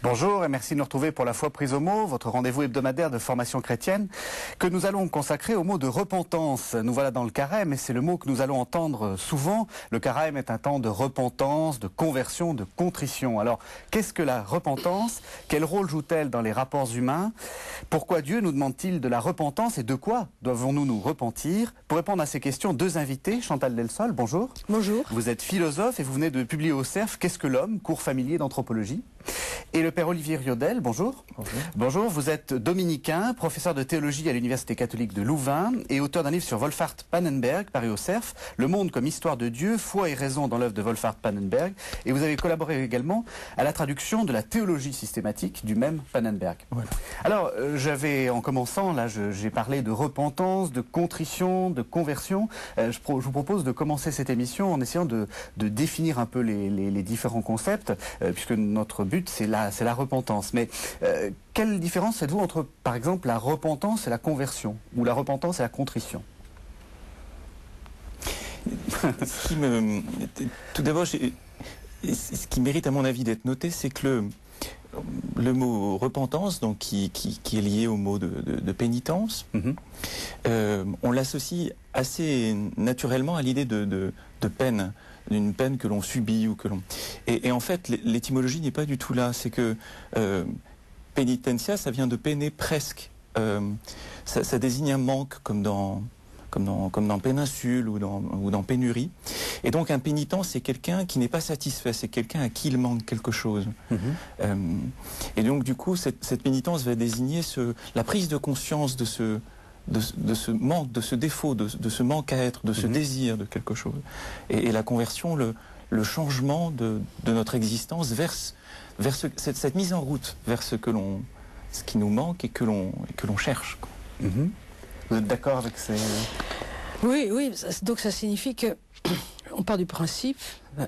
Bonjour et merci de nous retrouver pour La Foi prise au mot, votre rendez-vous hebdomadaire de formation chrétienne que nous allons consacrer au mot de repentance. Nous voilà dans le carême et c'est le mot que nous allons entendre souvent. Le carême est un temps de repentance, de conversion, de contrition. Alors, qu'est-ce que la repentance? Quel rôle joue-t-elle dans les rapports humains? Pourquoi Dieu nous demande-t-il de la repentance et de quoi devons-nous nous repentir? Pour répondre à ces questions, deux invités. Chantal Delsol, bonjour. Bonjour. Vous êtes philosophe et vous venez de publier au CERF Qu'est-ce que l'homme? Cours familier d'anthropologie. Et le père Olivier Riodel, bonjour. Bonjour. Bonjour, vous êtes dominicain, professeur de théologie à l'Université catholique de Louvain et auteur d'un livre sur Wolfhart Pannenberg, paru au CERF, Le monde comme histoire de Dieu, foi et raison dans l'œuvre de Wolfhart Pannenberg. Et vous avez collaboré également à la traduction de la théologie systématique du même Pannenberg. Voilà. Alors, en commençant, là, j'ai parlé de repentance, de contrition, de conversion. Je vous propose de commencer cette émission en essayant de définir un peu les différents concepts, puisque notre but, c'est la repentance. Mais quelle différence faites-vous entre, par exemple, la repentance et la conversion, ou la repentance et la contrition? Tout d'abord, ce qui mérite à mon avis d'être noté, c'est que le mot repentance, donc qui est lié au mot de pénitence, on l'associe assez naturellement à l'idée de peine, d'une peine que l'on subit ou que l'on... Et en fait, l'étymologie n'est pas du tout là. C'est que penitentia, ça vient de peiner presque. Ça désigne un manque, comme dans péninsule ou dans pénurie. Et donc un pénitent, c'est quelqu'un qui n'est pas satisfait, c'est quelqu'un à qui il manque quelque chose. Et donc du coup, cette pénitence va désigner la prise de conscience de ce manque, de ce défaut, de ce manque à être, de ce désir de quelque chose. Et la conversion, le changement de notre existence vers cette mise en route, vers ce qui nous manque et que l'on cherche. Vous êtes d'accord avec ces... Oui, donc ça signifie que on part du principe,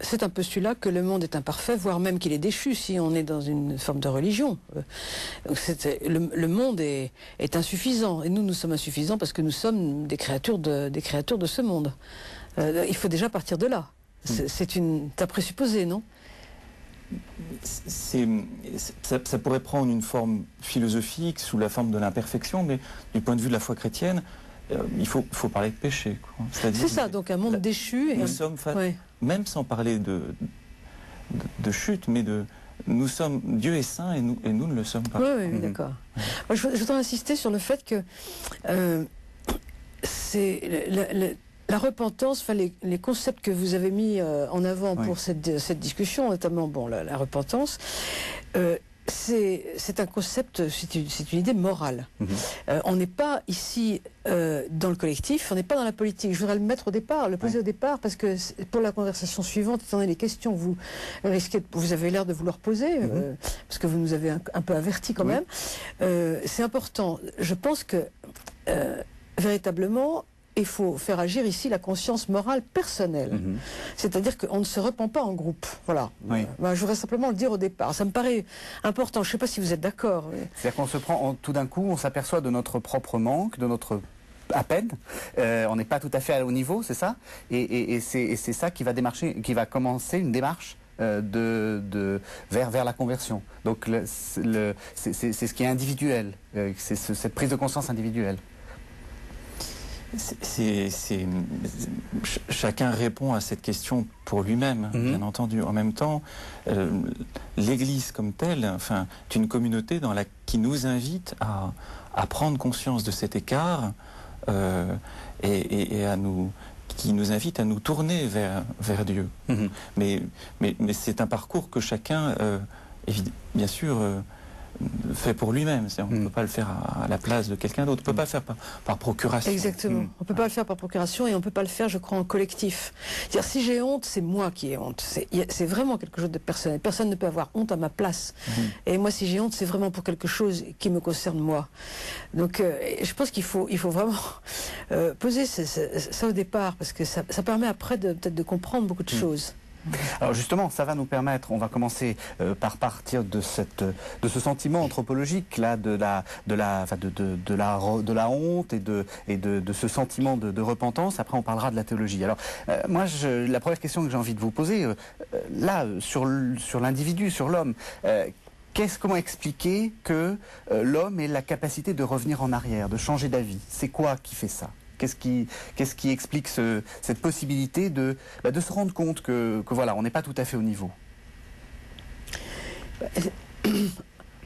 c'est un postulat que le monde est imparfait, voire même qu'il est déchu si on est dans une forme de religion. Donc le monde est insuffisant, et nous sommes insuffisants parce que nous sommes des créatures de ce monde. Il faut déjà partir de là. C'est un présupposé, non? Ça pourrait prendre une forme philosophique sous la forme de l'imperfection, mais du point de vue de la foi chrétienne, il faut parler de péché. C'est ça, donc un monde déchu. Nous sommes, même sans parler de chute, mais nous sommes, Dieu est saint et nous ne le sommes pas. Oui, d'accord. Moi, je voudrais insister sur le fait que la repentance, les concepts que vous avez mis en avant pour cette discussion, notamment la repentance, c'est un concept, c'est une idée morale. On n'est pas ici dans le collectif, on n'est pas dans la politique. Je voudrais le mettre au départ, le poser au départ, parce que pour la conversation suivante, étant donné les questions, vous avez l'air de vouloir poser, parce que vous nous avez un peu avertis quand même. C'est important. Je pense que véritablement, il faut faire agir ici la conscience morale personnelle. C'est-à-dire qu'on ne se repent pas en groupe. Voilà. Je voudrais simplement le dire au départ. Ça me paraît important. Je ne sais pas si vous êtes d'accord. C'est-à-dire qu'on se prend, tout d'un coup, on s'aperçoit de notre propre manque, de notre à peine. On n'est pas tout à fait au niveau, c'est ça? Et c'est ça qui va commencer une démarche vers la conversion. Donc c'est ce qui est individuel. C'est cette prise de conscience individuelle. Chacun répond à cette question pour lui-même, bien entendu. En même temps, l'Église comme telle, est une communauté qui nous invite à prendre conscience de cet écart et qui nous invite à nous tourner vers Dieu. Mais c'est un parcours que chacun, bien sûr, fait pour lui-même. On ne peut pas le faire à la place de quelqu'un d'autre. On ne peut pas le faire par procuration. Exactement. On ne peut pas le faire par procuration et on ne peut pas le faire, je crois, en collectif. C'est-à-dire, si j'ai honte, c'est moi qui ai honte. C'est vraiment quelque chose de personnel. Personne ne peut avoir honte à ma place. Et moi, si j'ai honte, c'est vraiment pour quelque chose qui me concerne moi. Donc, je pense qu'il faut vraiment poser ça au départ, parce que ça permet après peut-être de comprendre beaucoup de choses. Alors justement, ça va nous permettre, on va commencer par partir de ce sentiment anthropologique là, de la honte et de ce sentiment de repentance. Après, on parlera de la théologie. Alors, moi, la première question que j'ai envie de vous poser, là, sur l'individu, sur l'homme, comment expliquer que l'homme ait la capacité de revenir en arrière, de changer d'avis? C'est quoi qui fait ça? Qu'est-ce qui explique cette possibilité de se rendre compte que voilà, on n'est pas tout à fait au niveau?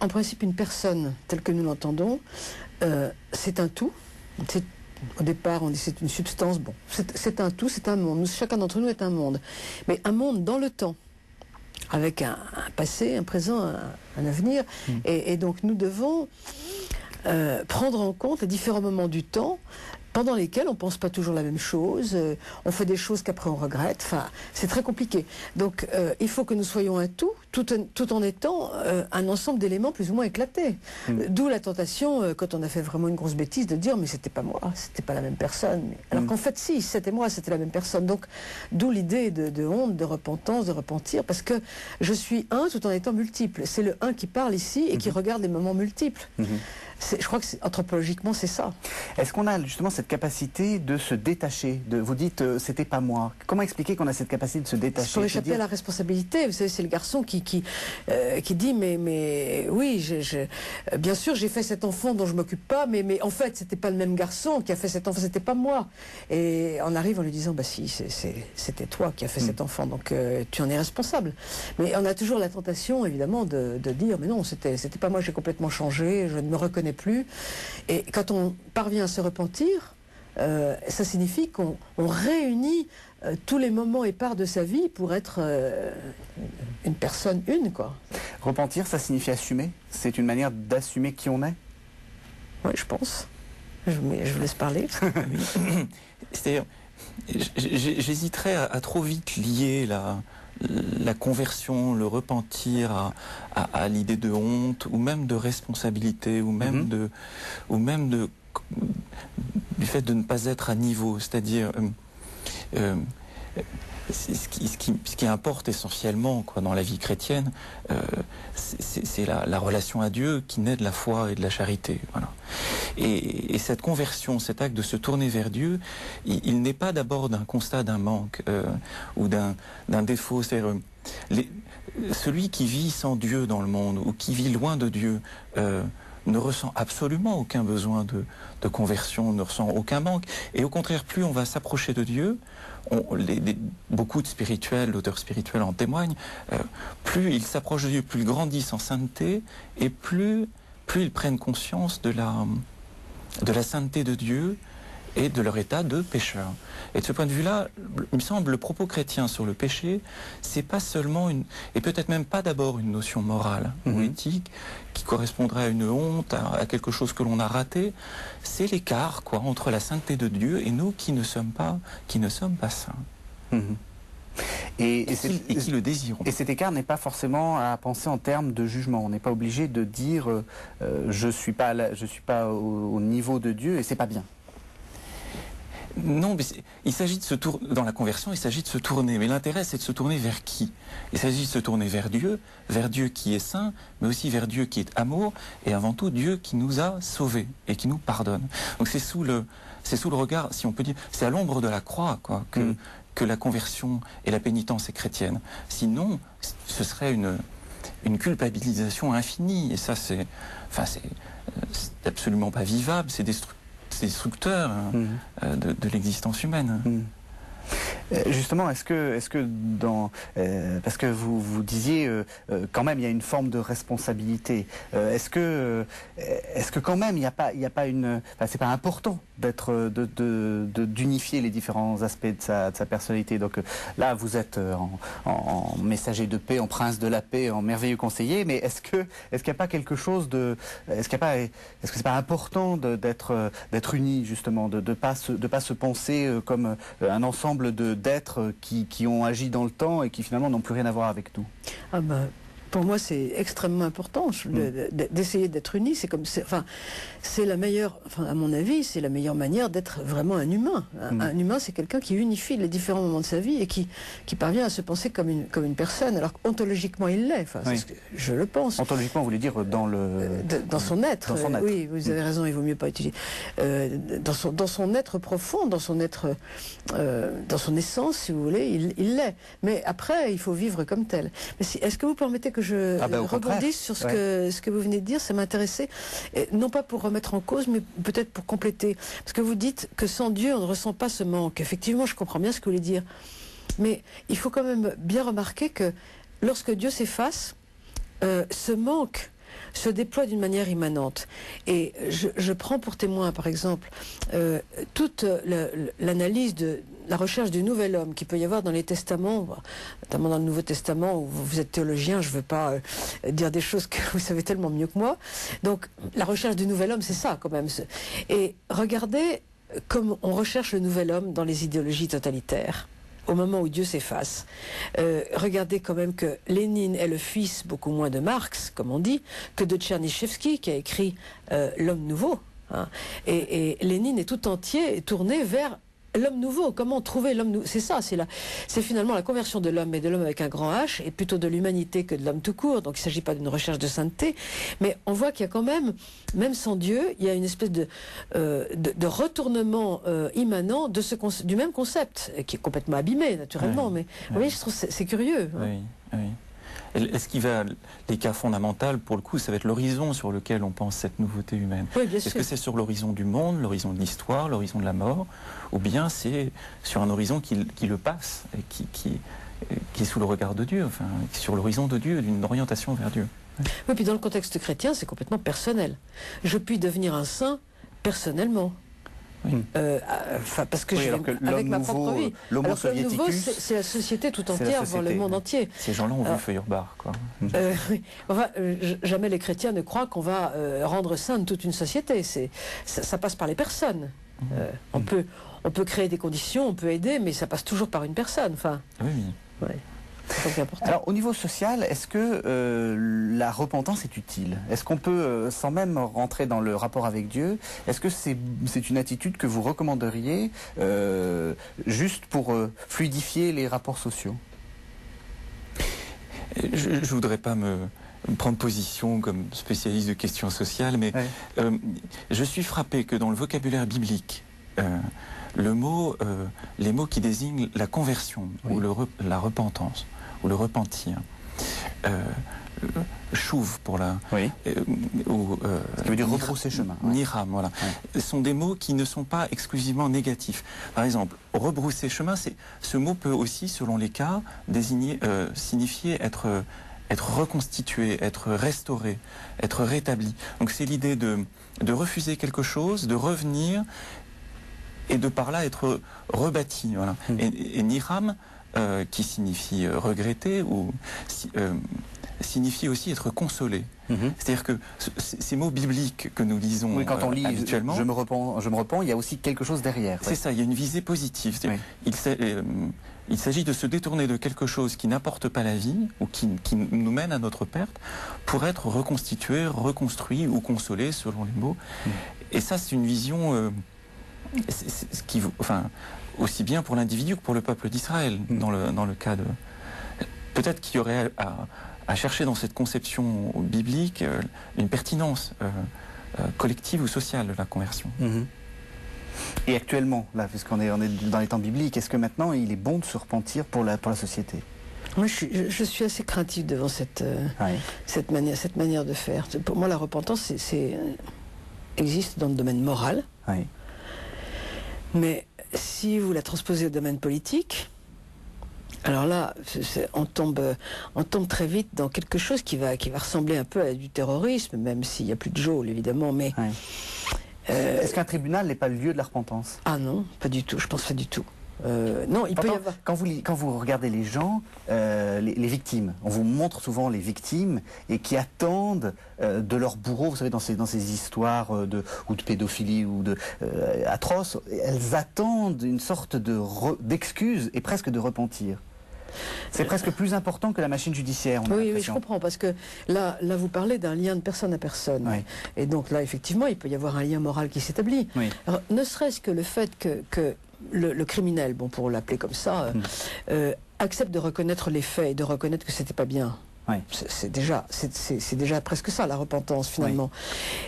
En principe, une personne telle que nous l'entendons, c'est un tout. Au départ, on dit c'est une substance. Bon, c'est un tout, c'est un monde. Chacun d'entre nous est un monde. Mais un monde dans le temps, avec un passé, un présent, un avenir. Et donc nous devons prendre en compte les différents moments du temps pendant lesquels on ne pense pas toujours la même chose, on fait des choses qu'après on regrette, enfin, c'est très compliqué. Donc il faut que nous soyons un tout en étant un ensemble d'éléments plus ou moins éclatés. D'où la tentation, quand on a fait vraiment une grosse bêtise, de dire mais c'était pas moi, c'était pas la même personne. Alors qu'en fait si, c'était moi, c'était la même personne. Donc d'où l'idée de honte, de repentance, de repentir, parce que je suis un tout en étant multiple. C'est le un qui parle ici et qui regarde les moments multiples. Je crois que anthropologiquement c'est ça. Est-ce qu'on a justement cette capacité de se détacher vous dites c'était pas moi. Comment expliquer qu'on a cette capacité de se détacher? Pour échapper à la responsabilité. Vous savez, c'est le garçon qui dit mais oui, bien sûr j'ai fait cet enfant dont je m'occupe pas, mais en fait c'était pas le même garçon qui a fait cet enfant, c'était pas moi. Et on arrive en lui disant bah si, c'était toi qui as fait cet enfant, donc tu en es responsable. Mais on a toujours la tentation évidemment de dire mais non, c'était pas moi, j'ai complètement changé, je ne me reconnais plus. Et quand on parvient à se repentir, ça signifie qu'on réunit tous les moments épars de sa vie pour être une personne quoi. Repentir, ça signifie assumer? C'est une manière d'assumer qui on est? Oui, je pense. Je vous laisse parler. C'est-à-dire, j'hésiterais à trop vite lier la conversion, le repentir à l'idée de honte, ou même de responsabilité, ou même du fait de ne pas être à niveau. C'est-à-dire, ce qui importe essentiellement dans la vie chrétienne, c'est la relation à Dieu qui naît de la foi et de la charité. Voilà. Et cette conversion, cet acte de se tourner vers Dieu, il n'est pas d'abord d'un constat d'un manque ou d'un défaut. C'est-à-dire, celui qui vit sans Dieu dans le monde ou qui vit loin de Dieu ne ressent absolument aucun besoin de conversion, ne ressent aucun manque. Et au contraire, plus on va s'approcher de Dieu, beaucoup de spirituels, d'auteurs spirituels en témoignent, plus ils s'approchent de Dieu, plus ils grandissent en sainteté, et plus ils prennent conscience de la sainteté de Dieu et de leur état de pécheur. Et de ce point de vue-là, il me semble, le propos chrétien sur le péché, c'est pas seulement et peut-être même pas d'abord une notion morale ou éthique qui correspondrait à une honte, à quelque chose que l'on a raté. C'est l'écart, entre la sainteté de Dieu et nous qui ne sommes pas saints. Et qui le désirons. Et cet écart n'est pas forcément à penser en termes de jugement. On n'est pas obligé de dire je suis pas au niveau de Dieu et c'est pas bien. Non, mais il s'agit de se tourner dans la conversion, il s'agit de se tourner. Mais l'intérêt, c'est de se tourner vers qui? Il s'agit de se tourner vers Dieu qui est saint, mais aussi vers Dieu qui est amour, et avant tout Dieu qui nous a sauvés et qui nous pardonne. Donc c'est sous le regard, si on peut dire, c'est à l'ombre de la croix, que la conversion et la pénitence est chrétienne. Sinon, ce serait une culpabilisation infinie, et ça, c'est absolument pas vivable, c'est destructeur de l'existence humaine. Justement, est-ce que dans parce que vous disiez quand même il y a une forme de responsabilité. Est-ce que quand même il n'y a pas une, enfin, c'est pas important d'unifier les différents aspects de sa personnalité. Donc là vous êtes en messager de paix, en prince de la paix, en merveilleux conseiller. Mais est-ce qu'il n'y a pas quelque chose de, est-ce que c'est pas important d'être unis justement, de pas se penser comme un ensemble d'êtres qui ont agi dans le temps et qui finalement n'ont plus rien à voir avec nous? Ah ben, pour moi, c'est extrêmement important d'essayer d'être unis. C'est la meilleure, à mon avis, c'est la meilleure manière d'être vraiment un humain. Un humain, c'est quelqu'un qui unifie les différents moments de sa vie et qui parvient à se penser comme une personne. Alors ontologiquement, il l'est. Oui. Je le pense. Ontologiquement, vous voulez dire dans son être. Dans son être. Oui, vous avez raison. Il vaut mieux pas utiliser dans son être profond, dans son être, dans son essence, si vous voulez, il l'est. Mais après, il faut vivre comme tel. Mais est-ce que vous permettez que je rebondisse sur ce que vous venez de dire? Ça m'intéressait, non pas pour remettre en cause, mais peut-être pour compléter. Parce que vous dites que sans Dieu, on ne ressent pas ce manque. Effectivement, je comprends bien ce que vous voulez dire. Mais il faut quand même bien remarquer que lorsque Dieu s'efface, ce manque se déploie d'une manière immanente. Et je prends pour témoin, par exemple, toute l'analyse de la recherche du nouvel homme qu'il peut y avoir dans les testaments, notamment dans le Nouveau Testament, où vous êtes théologien, je ne veux pas dire des choses que vous savez tellement mieux que moi. Donc, la recherche du nouvel homme, c'est ça, quand même. Et regardez comme on recherche le nouvel homme dans les idéologies totalitaires. Au moment où Dieu s'efface. Regardez quand même que Lénine est le fils beaucoup moins de Marx, comme on dit, que de Tchernyshevsky, qui a écrit L'homme nouveau. Hein. Et Lénine est tout entier tourné vers l'homme nouveau. Comment trouver l'homme nouveau? C'est ça, c'est finalement la conversion de l'homme, et de l'homme avec un grand H, et plutôt de l'humanité que de l'homme tout court. Donc il ne s'agit pas d'une recherche de sainteté, mais on voit qu'il y a quand même sans Dieu, il y a une espèce de retournement immanent du même concept, qui est complètement abîmé naturellement, mais vous voyez, je trouve c'est curieux. Hein. Oui, oui. Est-ce qu'il va, les cas fondamentaux, pour le coup, ça va être l'horizon sur lequel on pense cette nouveauté humaine? Oui, bien sûr. Est-ce que c'est sur l'horizon du monde, l'horizon de l'histoire, l'horizon de la mort, ou bien c'est sur un horizon qui le passe, et qui est sous le regard de Dieu, enfin, sur l'horizon de Dieu, d'une orientation vers Dieu? Oui, puis dans le contexte chrétien, c'est complètement personnel. Je puis devenir un saint personnellement. Oui. Parce que avec ma propre vie. Alors que le nouveau, c'est la société tout entière, voire le monde entier. Ces gens-là ont vu Feuerbach, quoi. Oui. Enfin, jamais les chrétiens ne croient qu'on va rendre sainte toute une société. Ça passe par les personnes. On peut créer des conditions, on peut aider, mais ça passe toujours par une personne. Enfin. Oui. Ouais. Alors, au niveau social, est-ce que la repentance est utile? Est-ce qu'on peut, sans même rentrer dans le rapport avec Dieu, est-ce que c'est une attitude que vous recommanderiez juste pour fluidifier les rapports sociaux? Je ne voudrais pas me prendre position comme spécialiste de questions sociales, mais je suis frappé que dans le vocabulaire biblique, les mots qui désignent la conversion ou la repentance, ou le repentir, chouve pour la... Oui. Ce qui veut dire rebrousser chemin. Niram, voilà. Ouais. Sont des mots qui ne sont pas exclusivement négatifs. Par exemple, rebrousser chemin, ce mot peut aussi, selon les cas, signifier être reconstitué, être restauré, être rétabli. Donc c'est l'idée de refuser quelque chose, de revenir, et de par là être rebâti. Voilà. Et Niram, qui signifie regretter, ou signifie aussi être consolé. C'est-à-dire que ces mots bibliques que nous lisons quand on lit habituellement... je me repens, il y a aussi quelque chose derrière. C'est ça, il y a une visée positive. Il s'agit de se détourner de quelque chose qui n'apporte pas la vie, ou qui nous mène à notre perte, pour être reconstitué, reconstruit ou consolé, selon les mots. Et ça, c'est une vision... aussi bien pour l'individu que pour le peuple d'Israël, dans le cas de... Peut-être qu'il y aurait à chercher dans cette conception biblique une pertinence collective ou sociale de la conversion. Et actuellement, là, puisqu'on est dans les temps bibliques, est-ce que maintenant il est bon de se repentir pour la société? Moi, je suis assez craintive devant cette manière de faire. Pour moi, la repentance existe dans le domaine moral. Oui. Mais si vous la transposez au domaine politique, Alors là, on tombe très vite dans quelque chose qui va ressembler un peu à du terrorisme, même s'il n'y a plus de geôle, évidemment, mais... Ouais. Est-ce qu'un tribunal n'est pas le lieu de la repentance? Ah non, pas du tout, je pense pas du tout. Non, il peut y avoir... Quand vous regardez les gens, les victimes, on vous montre souvent les victimes et qui attendent de leur bourreau, vous savez, dans ces histoires ou de pédophilie ou atroces, elles attendent une sorte d'excuse et presque de repentir. C'est presque plus important que la machine judiciaire. Oui, je comprends, parce que là, vous parlez d'un lien de personne à personne. Oui. Et donc là, effectivement, il peut y avoir un lien moral qui s'établit. Oui. Ne serait-ce que le fait que le criminel, bon, pour l'appeler comme ça, accepte de reconnaître les faits et de reconnaître que c'était pas bien. Oui. C'est déjà presque ça, la repentance, finalement.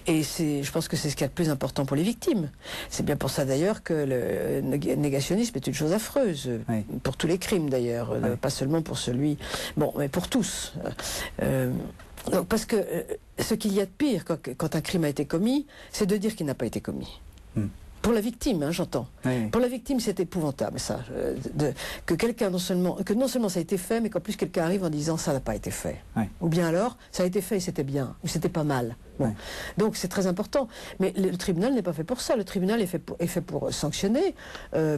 Oui. Et je pense que c'est ce qu'il y a de plus important pour les victimes. C'est bien pour ça, d'ailleurs, que le négationnisme est une chose affreuse. Oui. Pour tous les crimes, d'ailleurs. Oui. Pas seulement pour celui... Bon, mais pour tous. Donc, parce que ce qu'il y a de pire quand un crime a été commis, c'est de dire qu'il n'a pas été commis. Pour la victime, hein, j'entends. Oui. Pour la victime, c'est épouvantable, ça. Que non seulement ça a été fait, mais qu'en plus quelqu'un arrive en disant ça n'a pas été fait. Oui. Ou bien alors, ça a été fait et c'était bien, ou c'était pas mal. Bon. Oui. Donc c'est très important. Mais le tribunal n'est pas fait pour ça. Le tribunal est fait pour sanctionner,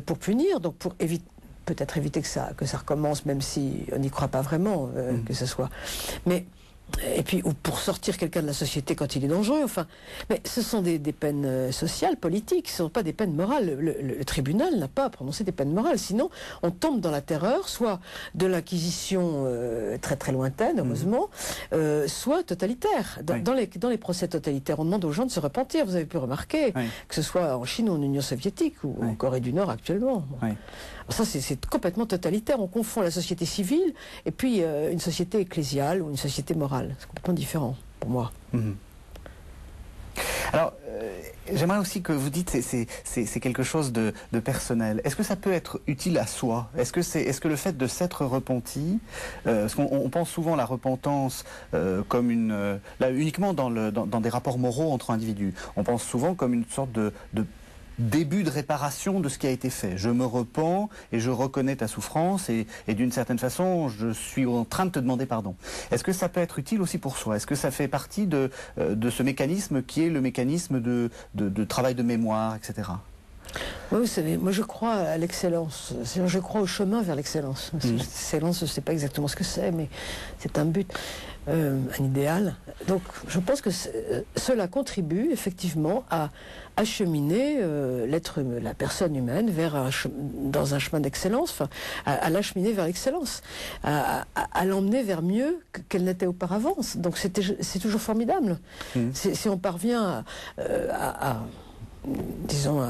pour punir, donc pour peut-être éviter que ça recommence, même si on n'y croit pas vraiment que ce soit. Et puis, ou pour sortir quelqu'un de la société quand il est dangereux, enfin. Mais ce sont des peines sociales, politiques, ce ne sont pas des peines morales. Le tribunal n'a pas prononcé des peines morales, sinon on tombe dans la terreur, soit de l'inquisition très très lointaine, heureusement, soit totalitaire. Dans les procès totalitaires, on demande aux gens de se repentir, vous avez pu remarquer, que ce soit en Chine ou en Union soviétique, ou en Corée du Nord actuellement. Ça, c'est complètement totalitaire. On confond la société civile et puis une société ecclésiale ou une société morale. C'est complètement différent, pour moi. Alors, j'aimerais aussi que vous dites c'est quelque chose de personnel. Est-ce que ça peut être utile à soi? Est-ce que le fait de s'être repenti, parce qu'on pense souvent la repentance comme uniquement dans des rapports moraux entre individus. On pense souvent comme une sorte de début de réparation de ce qui a été fait. Je me repens et je reconnais ta souffrance et d'une certaine façon, je suis en train de te demander pardon. Est-ce que ça peut être utile aussi pour soi? Est-ce que ça fait partie de ce mécanisme qui est le mécanisme de travail de mémoire, etc.? Oui, vous savez, moi je crois à l'excellence. Je crois au chemin vers l'excellence. L'excellence, je ne sais pas exactement ce que c'est, mais c'est un but, un idéal. Donc je pense que cela contribue effectivement à acheminer la personne humaine dans un chemin d'excellence, enfin, à l'acheminer vers l'excellence, à l'emmener vers mieux qu'elle n'était auparavant. Donc c'est toujours formidable. Si on parvient disons,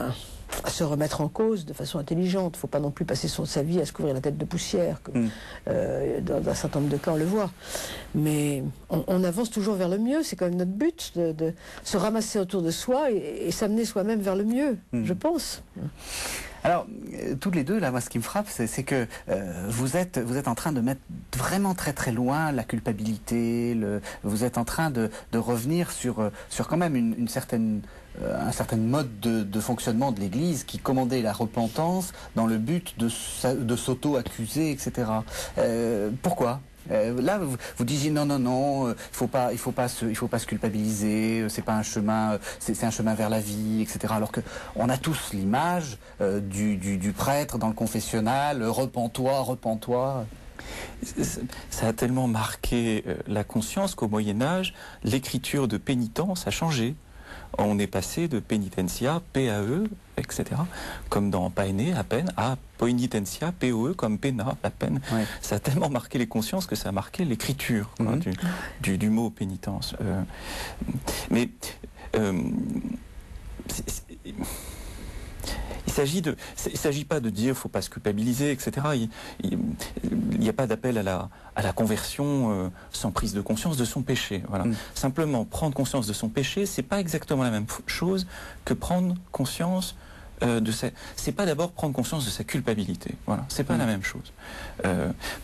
à se remettre en cause de façon intelligente. Il ne faut pas non plus passer sa vie à se couvrir la tête de poussière, comme dans un certain nombre de cas on le voit. Mais on avance toujours vers le mieux, c'est quand même notre but, de se ramasser autour de soi et s'amener soi-même vers le mieux, je pense. Alors, toutes les deux, là, moi, ce qui me frappe, c'est que vous êtes en train de mettre vraiment très très loin la culpabilité, vous êtes en train de revenir sur quand même un certain mode de fonctionnement de l'Église qui commandait la repentance dans le but de s'auto-accuser, etc. Pourquoi ? Là, vous disiez non, il faut pas se culpabiliser, c'est pas un chemin, c'est un chemin vers la vie, etc. Alors que on a tous l'image du prêtre dans le confessionnal, repens-toi. Ça a tellement marqué la conscience qu'au Moyen-Âge, l'écriture de pénitence a changé. On est passé de pénitentia, PAE, etc., comme dans paene, à peine, à poenitentia, POE, comme pena, la peine. Ouais. Ça a tellement marqué les consciences que ça a marqué l'écriture du mot pénitence. Mais il s'agit pas de dire faut pas se culpabiliser, etc. Il n'y a pas d'appel à la conversion sans prise de conscience de son péché. Voilà. Simplement prendre conscience de son péché, c'est pas exactement la même chose que prendre conscience c'est pas d'abord prendre conscience de sa culpabilité. Voilà, c'est pas la même chose.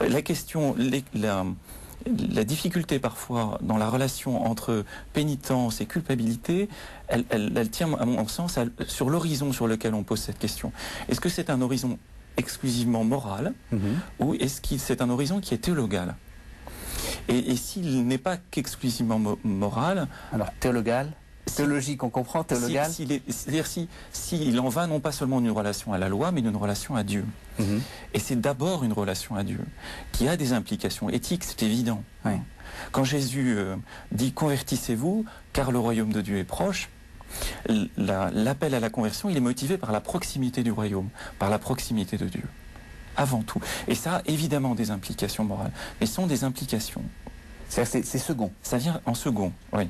La question, la difficulté parfois dans la relation entre pénitence et culpabilité, elle tient à mon sens sur l'horizon sur lequel on pose cette question. Est-ce que c'est un horizon exclusivement moral ou est-ce que c'est un horizon qui est théologal? Et s'il n'est pas qu'exclusivement moral... Alors, théologal, théologique, on comprend, théologal. C'est-à-dire s'il en va non pas seulement d'une relation à la loi, mais d'une relation à Dieu. Et c'est d'abord une relation à Dieu qui a des implications éthiques, c'est évident. Oui. Quand Jésus dit « convertissez-vous, car le royaume de Dieu est proche », l'appel à la conversion, il est motivé par la proximité du royaume, par la proximité de Dieu, avant tout. Et ça a évidemment des implications morales, mais ce sont des implications. C'est second. Ça vient en second, oui.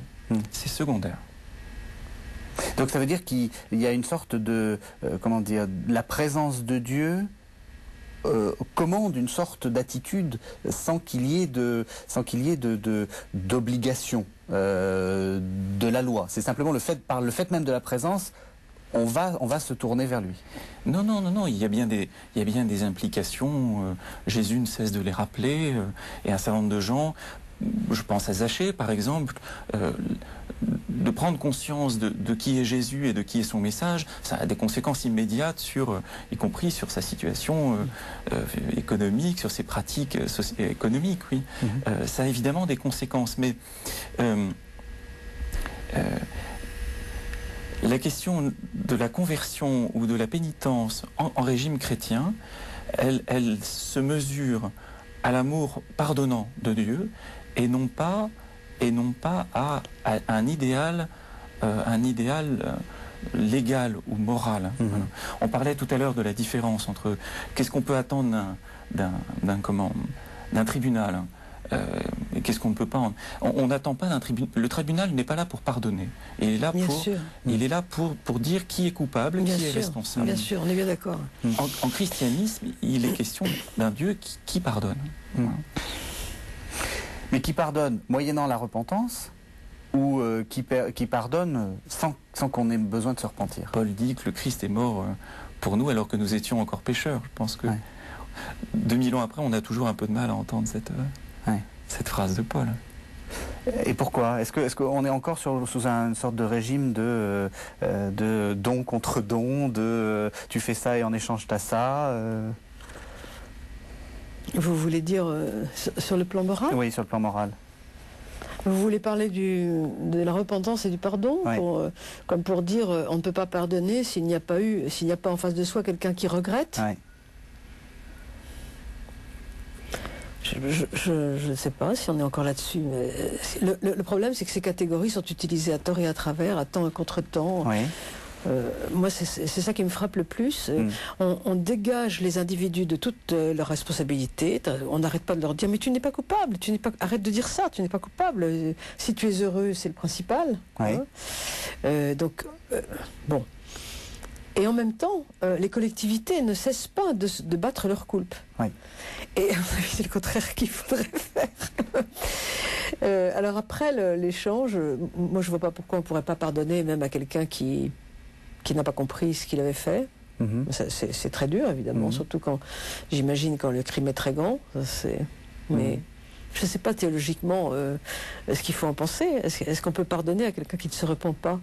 C'est secondaire. Donc ça veut dire qu'il y a une sorte de, comment dire, la présence de Dieu commande une sorte d'attitude sans qu'il y ait d'obligation de la loi. C'est simplement par le fait même de la présence, on va se tourner vers lui. Non, il y a bien des implications. Jésus ne cesse de les rappeler, et un certain nombre de gens, je pense à Zachée par exemple, de prendre conscience de qui est Jésus et de qui est son message, ça a des conséquences immédiates y compris sur sa situation économique, sur ses pratiques économiques, oui. Ça a évidemment des conséquences, mais la question de la conversion ou de la pénitence en régime chrétien, elle se mesure à l'amour pardonnant de Dieu et non pas à un idéal légal ou moral. Voilà. On parlait tout à l'heure de la différence entre qu'est-ce qu'on peut attendre d'un tribunal et qu'est-ce qu'on ne peut pas. On n'attend pas d'un tribunal. Le tribunal n'est pas là pour pardonner. Il est là il est là pour dire qui est coupable, qui est responsable. Bien sûr, on est bien d'accord. En christianisme, il est question d'un Dieu qui pardonne. Voilà. Mais qui pardonne moyennant la repentance ou qui pardonne sans qu'on ait besoin de se repentir. Paul dit que le Christ est mort pour nous alors que nous étions encore pécheurs. Je pense que 2000 ans après, on a toujours un peu de mal à entendre cette phrase de Paul. Et pourquoi? Est-ce qu'on est encore sous une sorte de régime de don contre don, tu fais ça et en échange t'as ça Vous voulez dire sur le plan moral? Oui, sur le plan moral. Vous voulez parler de la repentance et du pardon, comme pour dire on ne peut pas pardonner s'il n'y a pas en face de soi quelqu'un qui regrette? Oui. Je ne sais pas si on est encore là-dessus. Le problème, c'est que ces catégories sont utilisées à tort et à travers, à temps et contre-temps. Oui. Moi, c'est ça qui me frappe le plus. On dégage les individus de toutes leurs responsabilités. On n'arrête pas de leur dire « mais tu n'es pas coupable, arrête de dire ça, tu n'es pas coupable. Si tu es heureux, c'est le principal. Oui. » Bon. Et en même temps, les collectivités ne cessent pas de battre leur coulpe. Oui. Et c'est le contraire qu'il faudrait faire. Alors après l'échange, moi je ne vois pas pourquoi on ne pourrait pas pardonner même à quelqu'un qui n'a pas compris ce qu'il avait fait. C'est très dur évidemment, surtout quand le crime est très grand. Mais je ne sais pas théologiquement ce qu'il faut en penser. Est-ce qu'on peut pardonner à quelqu'un qui ne se repent pas?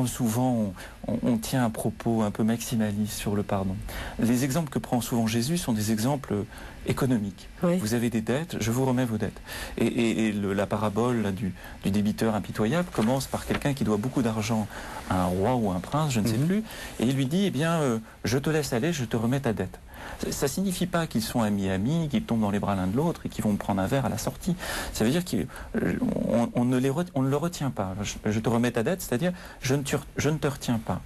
Souvent, on tient un propos un peu maximaliste sur le pardon. Les exemples que prend souvent Jésus sont des exemples économiques. Oui. Vous avez des dettes, je vous remets vos dettes. Et la parabole du débiteur impitoyable commence par quelqu'un qui doit beaucoup d'argent à un roi ou un prince, je ne sais plus, et il lui dit, je te laisse aller, je te remets ta dette. Ça ne signifie pas qu'ils sont amis-amis, qu'ils tombent dans les bras l'un de l'autre et qu'ils vont prendre un verre à la sortie. Ça veut dire qu'on ne le retient pas. Je te remets ta dette, c'est-à-dire je ne te retiens pas.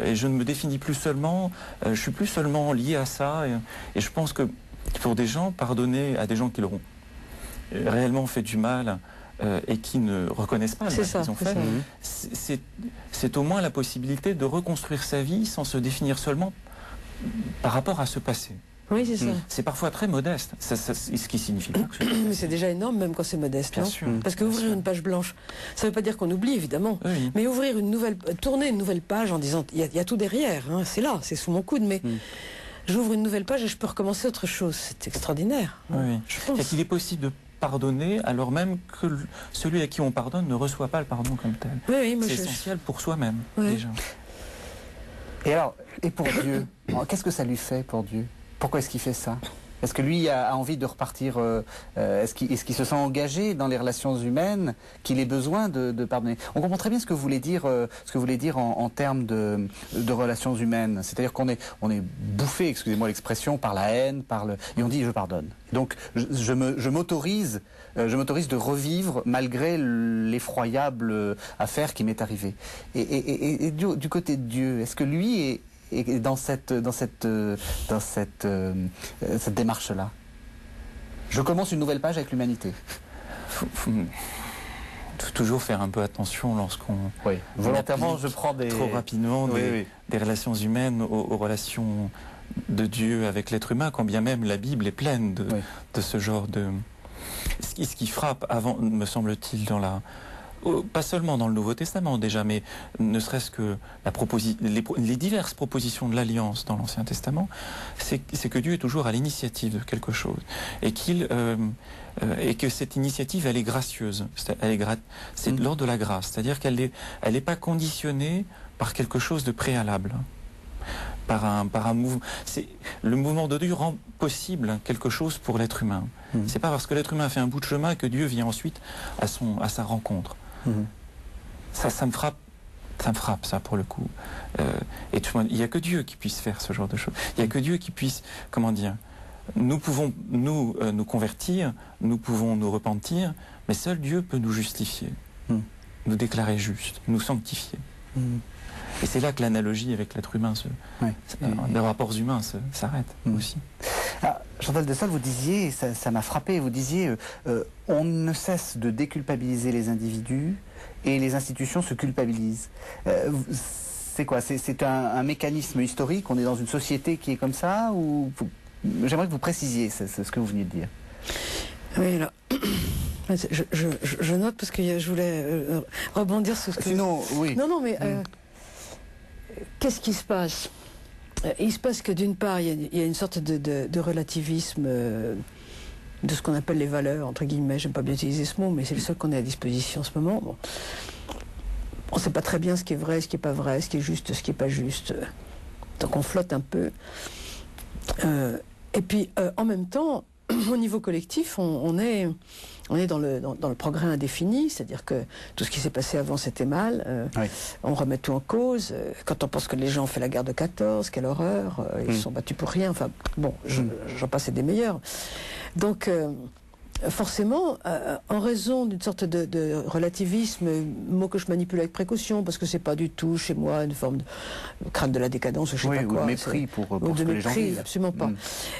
Et je ne me définis plus seulement, je suis plus seulement lié à ça. Et je pense que pour des gens, pardonner à des gens qui leur ont réellement fait du mal et qui ne reconnaissent pas le mal qu'ils ont fait, c'est au moins la possibilité de reconstruire sa vie sans se définir seulement par rapport à ce passé. Oui, c'est ça. C'est parfois très modeste, ce qui signifie pas que mais c'est déjà énorme même quand c'est modeste. Bien sûr. Parce que ouvrir une page blanche, ça ne veut pas dire qu'on oublie évidemment, mais tourner une nouvelle page en disant il y a tout derrière, c'est là, c'est sous mon coude, mais j'ouvre une nouvelle page et je peux recommencer autre chose. C'est extraordinaire. Oui. Je pense. C'est qu'il est possible de pardonner alors même que celui à qui on pardonne ne reçoit pas le pardon comme tel. Oui, c'est essentiel pour soi-même déjà. Et alors, et pour Dieu, qu'est-ce que ça lui fait pour Dieu? Pourquoi est-ce qu'il fait ça? Est-ce que lui a envie de repartir, est-ce qu'il se sent engagé dans les relations humaines, qu'il ait besoin de pardonner? On comprend très bien ce que vous voulez dire, en termes de relations humaines. C'est-à-dire qu'on est bouffé, excusez-moi l'expression, par la haine, et on dit je pardonne. Donc je m'autorise de revivre malgré l'effroyable affaire qui m'est arrivée. Et du côté de Dieu, est-ce que lui est dans cette démarche-là? Je commence une nouvelle page avec l'humanité. Faut toujours faire un peu attention lorsqu'on... Oui, volontairement, je prends trop rapidement des relations humaines aux relations de Dieu avec l'être humain, quand bien même la Bible est pleine de ce genre de... Ce qui frappe, avant, me semble-t-il, pas seulement dans le Nouveau Testament déjà, mais ne serait-ce que les diverses propositions de l'Alliance dans l'Ancien Testament, c'est que Dieu est toujours à l'initiative de quelque chose et que cette initiative, elle est gracieuse, c'est de l'ordre de la grâce, c'est-à-dire qu'elle n'est pas conditionnée par quelque chose de préalable, par un mouvement. Le mouvement de Dieu rend possible quelque chose pour l'être humain. C'est pas parce que l'être humain fait un bout de chemin que Dieu vient ensuite à sa rencontre. Ça me frappe, ça, pour le coup. Et il n'y a que Dieu qui puisse faire ce genre de choses. Il n'y a que Dieu qui puisse, nous pouvons nous convertir, nous pouvons nous repentir, mais seul Dieu peut nous justifier, nous déclarer justes, nous sanctifier. Et c'est là que l'analogie avec l'être humain, les rapports humains s'arrête aussi. Ah, Chantal Dessol, vous disiez, ça m'a frappé, vous disiez, on ne cesse de déculpabiliser les individus et les institutions se culpabilisent. C'est quoi? C'est un mécanisme historique? On est dans une société qui est comme ça? Ou j'aimerais que vous précisiez ce que vous veniez de dire. Oui, alors, je note parce que je voulais rebondir sur ce que... Sinon, oui. Non, mais qu'est-ce qui se passe? Il se passe que d'une part, il y a une sorte de relativisme de ce qu'on appelle les valeurs, entre guillemets. J'aime pas bien utiliser ce mot, mais c'est le seul qu'on ait à disposition en ce moment. Bon. On ne sait pas très bien ce qui est vrai, ce qui n'est pas vrai, ce qui est juste, ce qui n'est pas juste. Donc on flotte un peu. Et puis, en même temps, au niveau collectif, on est dans le progrès indéfini, c'est-à-dire que tout ce qui s'est passé avant, c'était mal. On remet tout en cause. Quand on pense que les gens ont fait la guerre de 14, quelle horreur, ils se sont battus pour rien. Enfin, bon, j'en passe des meilleurs. Donc, forcément, en raison d'une sorte de relativisme, mot que je manipule avec précaution, parce que c'est pas du tout chez moi une forme de crainte de la décadence, je sais pas quoi. Ou de mépris pour ce que les gens vivent. Absolument pas.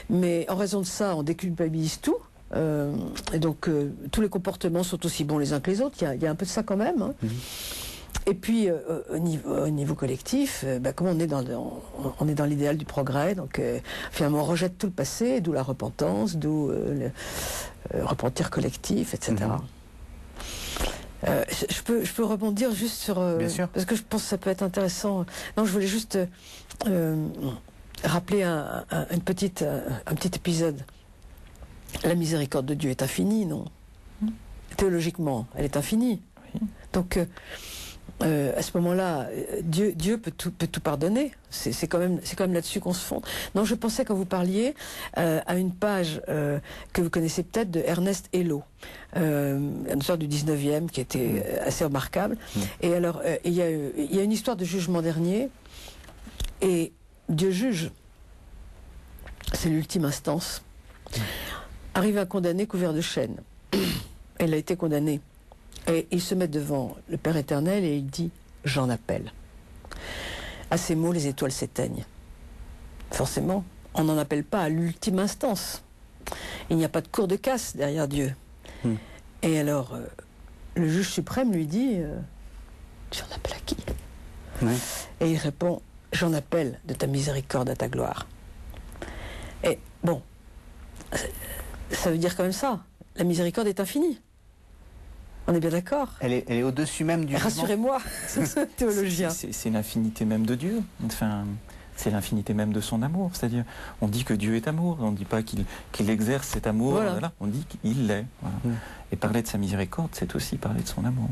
Mais en raison de ça, on déculpabilise tout. Et donc tous les comportements sont aussi bons les uns que les autres. Il y a un peu de ça quand même. Hein. Et puis au niveau collectif, comme on est dans l'idéal du progrès, donc finalement on rejette tout le passé, d'où la repentance, d'où le repentir collectif, etc. Je peux rebondir juste sur parce que je pense que ça peut être intéressant. Non, je voulais juste rappeler un petit épisode. La miséricorde de Dieu est infinie, non? Théologiquement, elle est infinie. Oui. Donc, à ce moment-là, Dieu peut tout pardonner. C'est quand même là-dessus qu'on se fonde. Non, je pensais quand vous parliez à une page que vous connaissez peut-être de Ernest Hello, une sorte du 19e qui était assez remarquable. Et alors, il y a une histoire de jugement dernier, et Dieu juge. C'est l'ultime instance. Arrive un condamné couvert de chaînes. Il a été condamné. Et il se met devant le Père éternel et il dit « J'en appelle ». À ces mots, les étoiles s'éteignent. Forcément, on n'en appelle pas à l'ultime instance. Il n'y a pas de cour de casse derrière Dieu. Et alors, le juge suprême lui dit « Tu en appelles à qui ?» Et il répond « J'en appelle de ta miséricorde à ta gloire ». Et bon, ça veut dire quand même ça. La miséricorde est infinie. On est bien d'accord? Elle est au-dessus même du jugement. Rassurez-moi, théologien. C'est l'infinité même de Dieu. Enfin, c'est l'infinité même de son amour. C'est-à-dire, on dit que Dieu est amour, on ne dit pas qu'il exerce cet amour, voilà. On dit qu'il l'est. Voilà. Et parler de sa miséricorde, c'est aussi parler de son amour.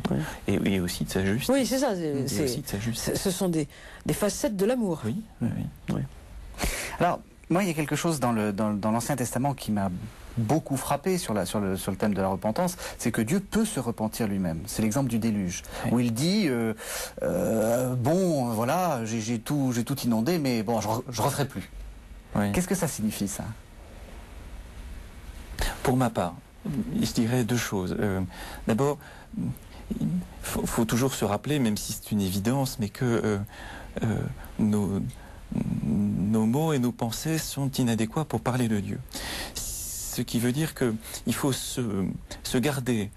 Et aussi de sa justice. Oui, c'est ça. Aussi de sa justice. Ce sont des facettes de l'amour. Oui. Alors, moi, il y a quelque chose dans l'Ancien Testament qui m'a beaucoup frappé sur le thème de la repentance, c'est que Dieu peut se repentir lui-même. C'est l'exemple du déluge, où il dit bon, voilà, j'ai tout inondé, mais bon, je referai plus. Qu'est-ce que ça signifie, ça? Pour ma part, je dirais deux choses. D'abord, faut toujours se rappeler, même si c'est une évidence, mais que nos mots et nos pensées sont inadéquats pour parler de Dieu. Ce qui veut dire qu'il faut se garder,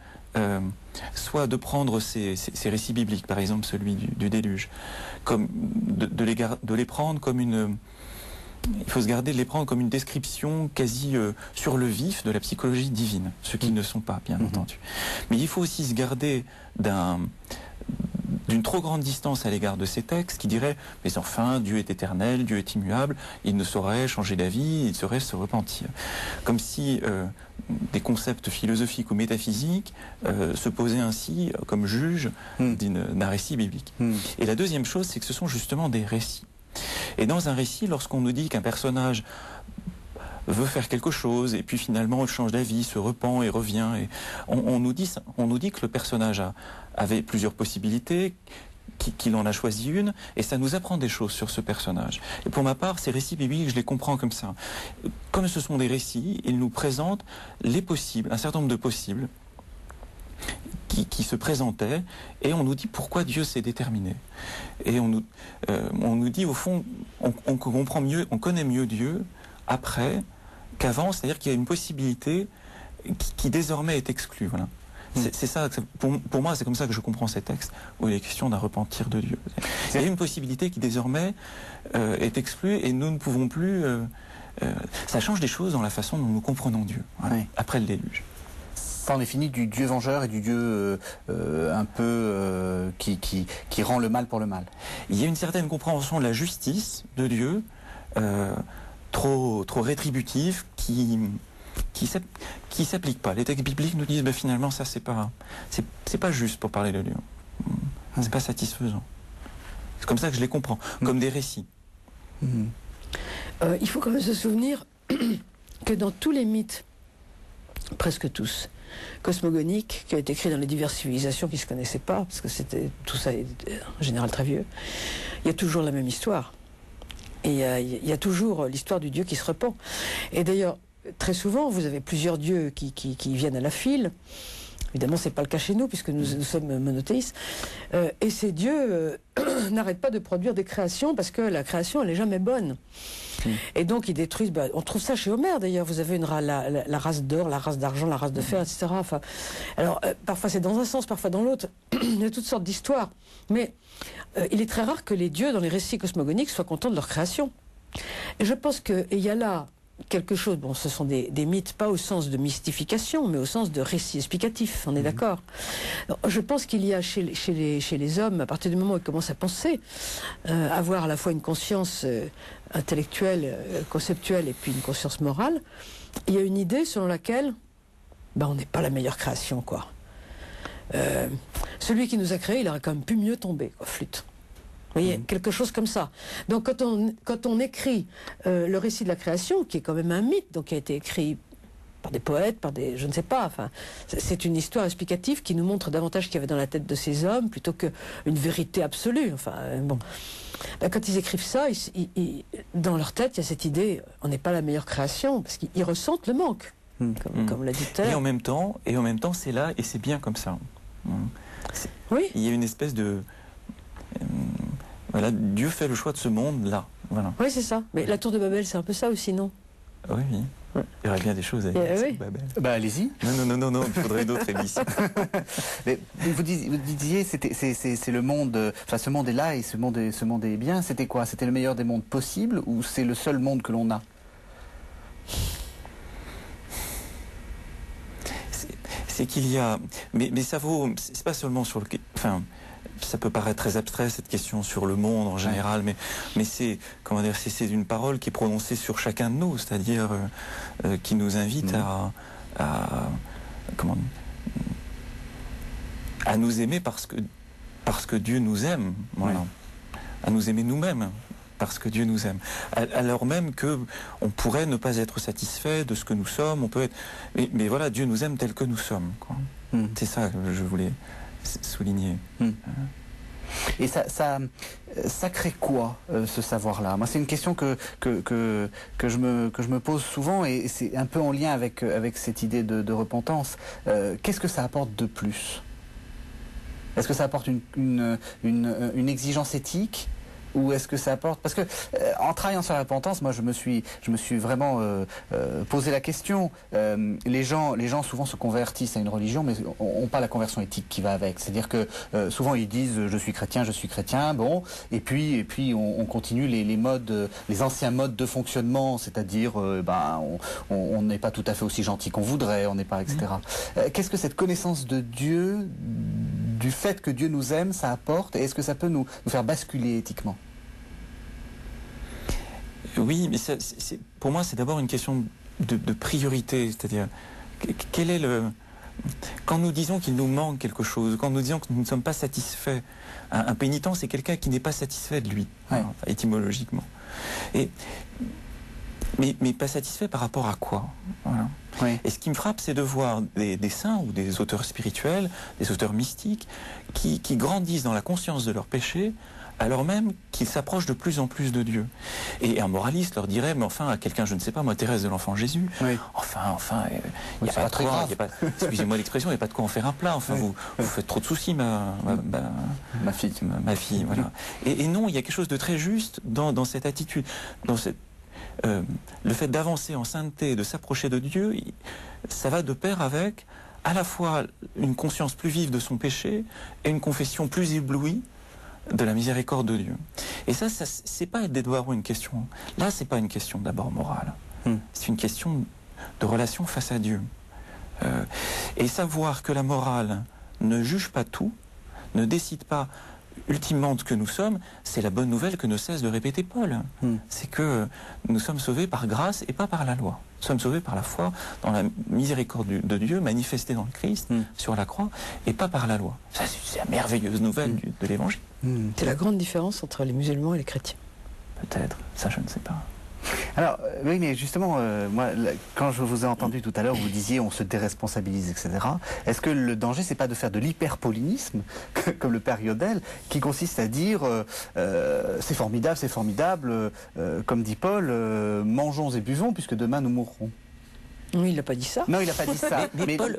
soit de prendre ces récits bibliques, par exemple celui du déluge, comme de les prendre comme une... Il faut se garder de les prendre comme une description quasi sur le vif de la psychologie divine, ce qu'ils ne sont pas, bien entendu. Mais il faut aussi se garder d'une trop grande distance à l'égard de ces textes qui diraient « mais enfin, Dieu est éternel, Dieu est immuable, il ne saurait changer d'avis, il saurait se repentir ». Comme si des concepts philosophiques ou métaphysiques se posaient ainsi comme juges d'un récit biblique. Et la deuxième chose, c'est que ce sont justement des récits. Et dans un récit, lorsqu'on nous dit qu'un personnage veut faire quelque chose et puis finalement il change d'avis, se repent et revient, et on nous dit que le personnage avait plusieurs possibilités, qu'il en a choisi une, et ça nous apprend des choses sur ce personnage. Et pour ma part, ces récits bibliques, je les comprends comme ça. Comme ce sont des récits, ils nous présentent les possibles, un certain nombre de possibles qui se présentaient, et on nous dit pourquoi Dieu s'est déterminé. Et on nous dit, au fond, on comprend mieux, on connaît mieux Dieu après qu'avant, c'est-à-dire qu'il y a une possibilité qui désormais est exclue. Voilà. C'est ça, pour moi, c'est comme ça que je comprends ces textes, où il est question d'un repentir de Dieu. Il y a une possibilité qui désormais est exclue, et nous ne pouvons plus... ça change des choses dans la façon dont nous comprenons Dieu, voilà, après le déluge. Ça en est fini du Dieu vengeur et du Dieu un peu qui rend le mal pour le mal. Il y a une certaine compréhension de la justice de Dieu, trop rétributive, qui s'applique pas. Les textes bibliques nous disent finalement ça c'est pas juste pour parler de Dieu. C'est pas satisfaisant. C'est comme ça que je les comprends, comme des récits. Il faut quand même se souvenir que dans tous les mythes, presque tous, cosmogoniques, qui ont été écrits dans les diverses civilisations qui ne se connaissaient pas, parce que tout ça est en général très vieux, il y a toujours la même histoire. Et il y a toujours l'histoire du Dieu qui se repent. Et d'ailleurs, très souvent, vous avez plusieurs dieux qui viennent à la file. Évidemment, ce n'est pas le cas chez nous, puisque nous sommes monothéistes. Et ces dieux n'arrêtent pas de produire des créations, parce que la création, elle n'est jamais bonne. Et donc, ils détruisent... on trouve ça chez Homère, d'ailleurs. Vous avez la race d'or, la race d'argent, la race de fer, etc. Enfin, alors, parfois, c'est dans un sens, parfois dans l'autre. Il y a toutes sortes d'histoires. Mais il est très rare que les dieux, dans les récits cosmogoniques, soient contents de leur création. Et je pense qu'il y a là quelque chose, bon, ce sont des mythes, pas au sens de mystification, mais au sens de récit explicatif, on est d'accord. Je pense qu'il y a chez les hommes, à partir du moment où ils commencent à penser, avoir à la fois une conscience intellectuelle, conceptuelle, et puis une conscience morale, il y a une idée selon laquelle on n'est pas la meilleure création, quoi. Celui qui nous a créés, il aurait quand même pu mieux tomber, quoi, flûte. Vous voyez, quelque chose comme ça. Donc quand on écrit le récit de la création, qui est quand même un mythe, donc qui a été écrit par des poètes, par des... je ne sais pas, enfin, c'est une histoire explicative qui nous montre davantage ce qu'il y avait dans la tête de ces hommes, plutôt qu'une vérité absolue. Enfin, bon. Quand ils écrivent ça, dans leur tête, il y a cette idée, on n'est pas la meilleure création, parce qu'ils ressentent le manque, comme l'a dit tout à l'heure. Et en même temps, c'est là, et c'est bien comme ça. Oui. Il y a une espèce de... Voilà, Dieu fait le choix de ce monde-là. Voilà. Oui, c'est ça. Mais la tour de Babel, c'est un peu ça aussi, non? Oui. Il y aurait bien des choses à dire sur Babel. Allez-y. Non, il faudrait d'autres émissions. Mais vous disiez, c'est le monde, enfin ce monde est là et ce monde est bien. C'était quoi? C'était le meilleur des mondes possibles ou c'est le seul monde que l'on a? C'est qu'il y a... Mais ça vaut... C'est pas seulement sur le... Enfin... ça peut paraître très abstrait, cette question sur le monde en général, mais c'est, comment dire, c'est une parole qui est prononcée sur chacun de nous, c'est-à-dire qui nous invite à nous aimer parce que Dieu nous aime, voilà. À nous aimer nous-mêmes parce que Dieu nous aime, alors même que on pourrait ne pas être satisfait de ce que nous sommes, on peut être, mais voilà, Dieu nous aime tel que nous sommes, quoi. C'est ça que je voulais souligner. Et ça crée quoi, ce savoir-là? Moi, c'est une question que je me pose souvent, et c'est un peu en lien avec cette idée de repentance. Qu'est-ce que ça apporte de plus? Est-ce que ça apporte une exigence éthique? Ou est-ce que ça apporte... Parce que en travaillant sur la repentance, moi je me suis vraiment posé la question. Les gens souvent se convertissent à une religion, mais n'ont pas la conversion éthique qui va avec. C'est-à-dire que souvent ils disent je suis chrétien, bon, et puis on continue les anciens modes de fonctionnement, c'est-à-dire on n'est pas tout à fait aussi gentil qu'on voudrait, on n'est pas, etc. Qu'est-ce que cette connaissance de Dieu, du fait que Dieu nous aime, ça apporte, et est-ce que ça peut nous faire basculer éthiquement? Oui, mais pour moi, c'est d'abord une question de priorité, c'est-à-dire quel est quand nous disons qu'il nous manque quelque chose, quand nous disons que nous ne sommes pas satisfaits, un pénitent, c'est quelqu'un qui n'est pas satisfait de lui, étymologiquement. Mais pas satisfait par rapport à quoi, voilà. Et ce qui me frappe, c'est de voir des saints ou des auteurs spirituels, des auteurs mystiques, qui grandissent dans la conscience de leur péché, alors même qu'ils s'approchent de plus en plus de Dieu. Et un moraliste leur dirait, mais enfin, à quelqu'un, je ne sais pas, moi, Thérèse de l'Enfant Jésus, enfin, il n'y a pas de quoi, excusez-moi l'expression, il n'y a pas de quoi en faire un plat, enfin, vous faites trop de soucis, ma fille, voilà. Et non, il y a quelque chose de très juste dans cette attitude, le fait d'avancer en sainteté, de s'approcher de Dieu, ça va de pair avec à la fois une conscience plus vive de son péché et une confession plus éblouie de la miséricorde de Dieu. Et ça c'est pas d'Edouard une question. Là, c'est pas une question d'abord morale. C'est une question de relation face à Dieu. Et savoir que la morale ne juge pas tout, ne décide pas ultimement de ce que nous sommes, c'est la bonne nouvelle que ne cesse de répéter Paul. C'est que nous sommes sauvés par grâce et pas par la loi. Nous sommes sauvés par la foi dans la miséricorde de Dieu manifestée dans le Christ, sur la croix, et pas par la loi. Ça, c'est la merveilleuse nouvelle de l'Évangile. C'est la grande différence entre les musulmans et les chrétiens. Peut-être, ça je ne sais pas. Alors, oui, mais justement, moi, quand je vous ai entendu tout à l'heure, vous disiez on se déresponsabilise, etc. Est-ce que le danger, c'est pas de faire de l'hyperpaulinisme, comme le père Yodel, qui consiste à dire c'est formidable, comme dit Paul, mangeons et buvons, puisque demain nous mourrons. Oui, il n'a pas dit ça. Non, il n'a pas dit ça. mais Paul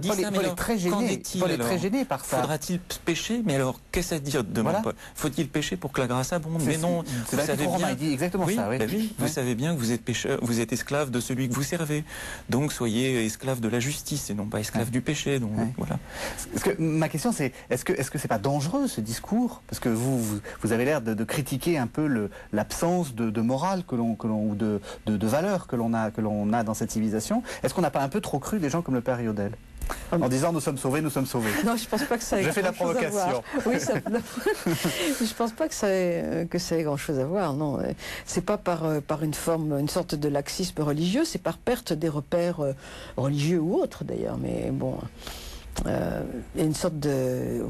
dit ça, mais Paul est très gêné. Paul est très gêné par ça. Faudra-t-il pécher? Mais alors, qu'est-ce à dire demain, Paul? Faut-il pécher pour que la grâce abonde? Mais non, vous savez bien. Il dit exactement ça. Oui. Vous savez bien que vous êtes pécheur, vous êtes esclave de celui que vous servez. Donc, soyez esclave de la justice et non pas esclave du péché. Donc, voilà. Parce que ma question, c'est est-ce que c'est pas dangereux ce discours? Parce que vous avez l'air de critiquer un peu l'absence de morale ou de valeur que l'on a dans cette civilisation. Est-ce qu'on n'a pas un peu trop cru des gens comme le père Yodel en disant nous sommes sauvés? Non, je pense pas que ça ait je fais la provocation. Oui, je pense pas que ça ait grand-chose à voir. Non, c'est pas par une sorte de laxisme religieux, c'est par perte des repères religieux ou autres d'ailleurs. Mais bon, il y a une sorte de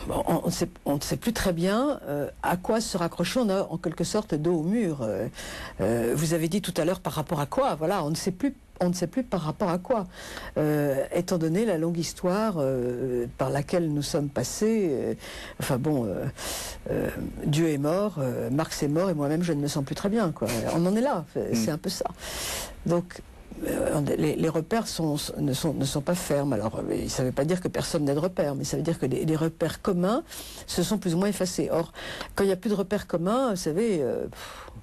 on ne sait plus très bien à quoi se raccrocher. On a en quelque sorte dos au mur. Vous avez dit tout à l'heure par rapport à quoi? Voilà, on ne sait plus par rapport à quoi. Étant donné la longue histoire par laquelle nous sommes passés, Dieu est mort, Marx est mort et moi-même je ne me sens plus très bien, quoi. On en est là, c'est un peu ça. Donc les repères ne sont pas fermes. Alors, ça ne veut pas dire que personne n'a de repères, mais ça veut dire que les repères communs se sont plus ou moins effacés. Or, quand il n'y a plus de repères communs, vous savez,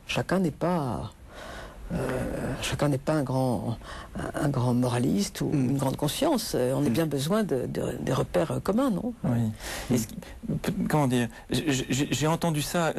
chacun n'est pas un grand moraliste ou une grande conscience. On a bien besoin des repères communs, non? Oui. Comment dire? J'ai entendu ça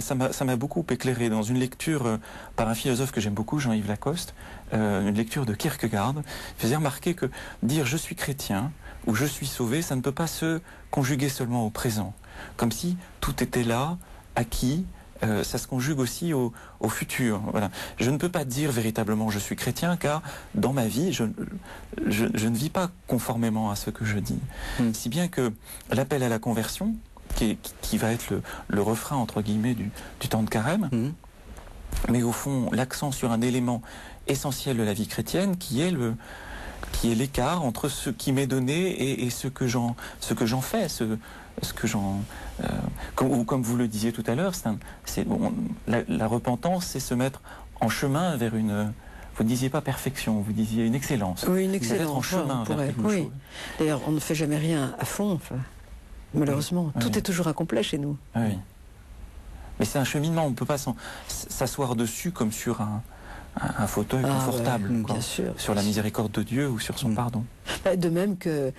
m'a beaucoup éclairé dans une lecture par un philosophe que j'aime beaucoup, Jean-Yves Lacoste, une lecture de Kierkegaard, faisait remarquer que dire je suis chrétien ou je suis sauvé, ça ne peut pas se conjuguer seulement au présent. Comme si tout était là, acquis, ça se conjugue aussi au futur. Voilà. Je ne peux pas dire véritablement je suis chrétien, car dans ma vie, je ne vis pas conformément à ce que je dis. Si bien que l'appel à la conversion, qui va être le refrain, entre guillemets, du temps de carême, mais au fond, l'accent sur un élément essentiel de la vie chrétienne, qui est l'écart entre ce qui m'est donné et ce que j'en fais, ce que comme vous le disiez tout à l'heure, la repentance, c'est se mettre en chemin vers une... Vous ne disiez pas perfection, vous disiez une excellence. Oui, une excellence. En chemin vers quelque chose. D'ailleurs, on ne fait jamais rien à fond, enfin, malheureusement. Tout est toujours incomplet chez nous. Oui. Mais c'est un cheminement, on ne peut pas s'asseoir dessus comme sur un fauteuil confortable, bien sûr, sur la miséricorde de Dieu ou sur son pardon. De même que